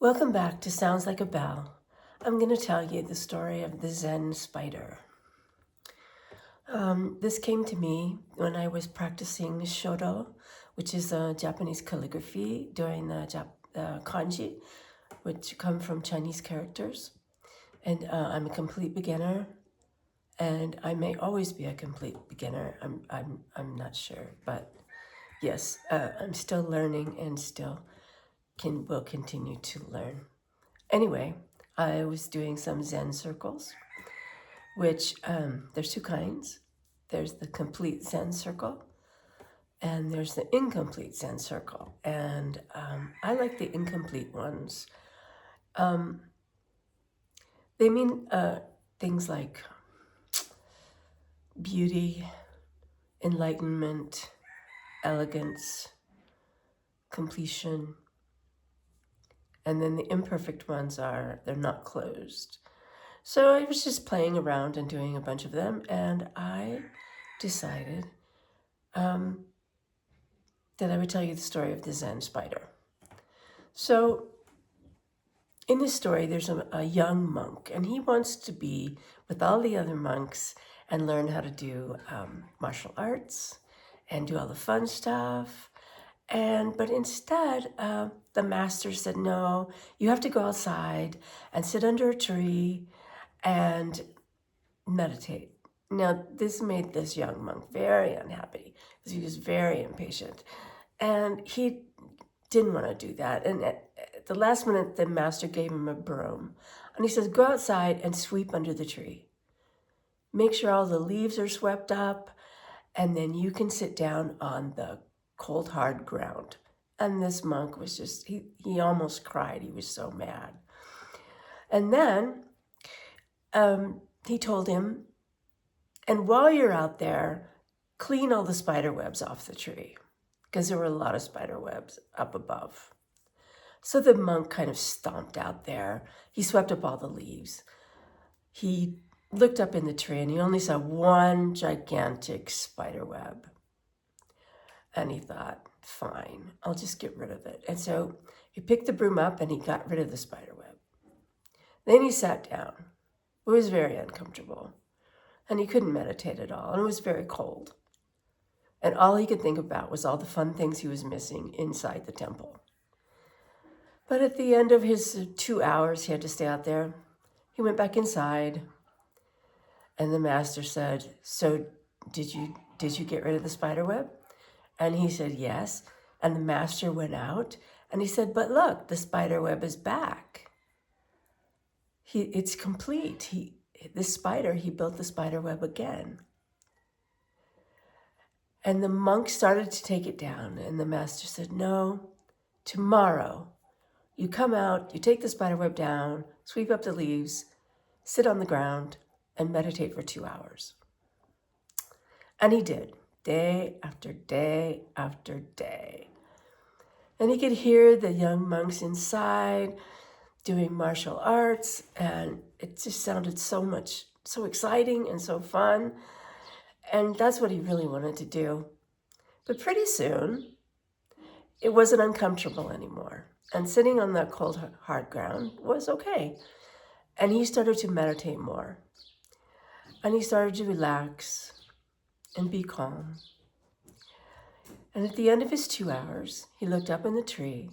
Welcome back to Sounds Like a Bell. I'm going to tell you the story of the Zen Spider. This came to me when I was practicing Shodo, which is Japanese calligraphy during the kanji, which come from Chinese characters. And I'm a complete beginner, and I may always be a complete beginner. I'm not sure, but yes, I'm still learning and still will continue to learn. Anyway, I was doing some Zen circles, which there's two kinds. There's the complete Zen circle, and there's the incomplete Zen circle. And I like the incomplete ones. They mean things like beauty, enlightenment, elegance, completion. And then the imperfect ones they're not closed. So I was just playing around and doing a bunch of them, and I decided that I would tell you the story of the Zen Spider. So in this story, there's a young monk, and he wants to be with all the other monks and learn how to do martial arts and do all the fun stuff. But instead, the master said, no, you have to go outside and sit under a tree and meditate. Now, this made this young monk very unhappy because he was very impatient. And he didn't want to do that. And at the last minute, the master gave him a broom. And he says, go outside and sweep under the tree. Make sure all the leaves are swept up, and then you can sit down on the cold, hard ground. And this monk was just, he almost cried. He was so mad. And then he told him, and while you're out there, clean all the spider webs off the tree, because there were a lot of spider webs up above. So the monk kind of stomped out there. He swept up all the leaves. He looked up in the tree and he only saw one gigantic spider web. And he thought, fine, I'll just get rid of it. And so he picked the broom up and he got rid of the spider web. Then he sat down. It was very uncomfortable. And he couldn't meditate at all. And it was very cold. And all he could think about was all the fun things he was missing inside the temple. But at the end of his 2 hours, he had to stay out there. He went back inside. And the master said, so did you get rid of the spider web? And he said, yes. And the master went out and he said, but look, the spider web is back. It's complete. He built the spider web again. And the monk started to take it down. And the master said, no, tomorrow you come out, you take the spider web down, sweep up the leaves, sit on the ground, and meditate for 2 hours. And he did, day after day after day. And he could hear the young monks inside doing martial arts, and it just sounded so exciting and so fun. And that's what he really wanted to do. But pretty soon, it wasn't uncomfortable anymore. And sitting on that cold, hard ground was okay. And he started to meditate more. And he started to relax and be calm. And at the end of his 2 hours, he looked up in the tree,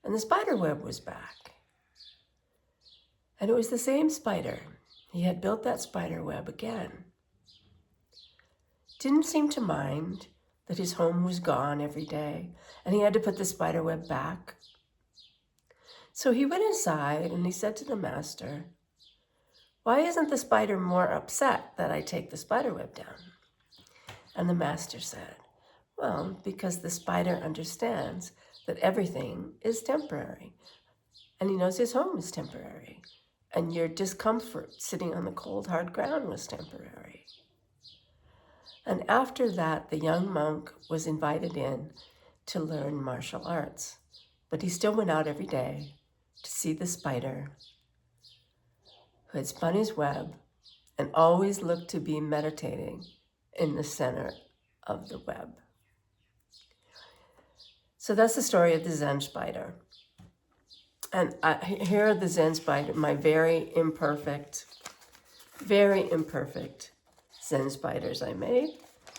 and the spider web was back. And it was the same spider. He had built that spider web again. Didn't seem to mind that his home was gone every day, and he had to put the spider web back. So he went inside and he said to the master, why isn't the spider more upset that I take the spider web down? And the master said, well, because the spider understands that everything is temporary, and he knows his home is temporary, and your discomfort sitting on the cold, hard ground was temporary. And after that, the young monk was invited in to learn martial arts, but he still went out every day to see the spider who had spun his web and always looked to be meditating in the center of the web. So that's the story of the Zen Spider. And here are the Zen Spider, my very imperfect Zen spiders I made.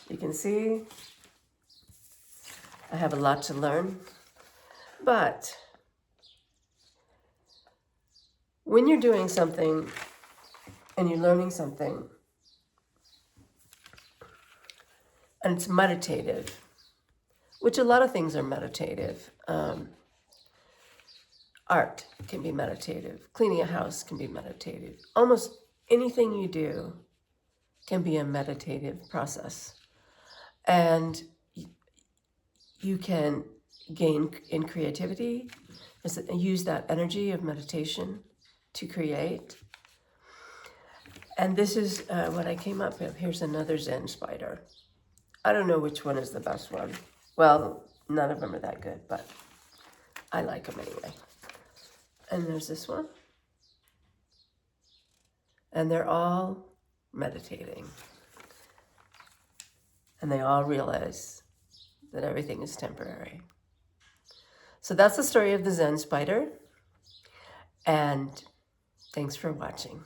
You can see I have a lot to learn, but when you're doing something and you're learning something and it's meditative, which a lot of things are meditative. Art can be meditative. Cleaning a house can be meditative. Almost anything you do can be a meditative process. And you can gain in creativity, use that energy of meditation to create. And this is what I came up with. Here's another Zen spider. I don't know which one is the best one. Well, none of them are that good, but I like them anyway. And there's this one. And they're all meditating. And they all realize that everything is temporary. So that's the story of the Zen spider. And thanks for watching.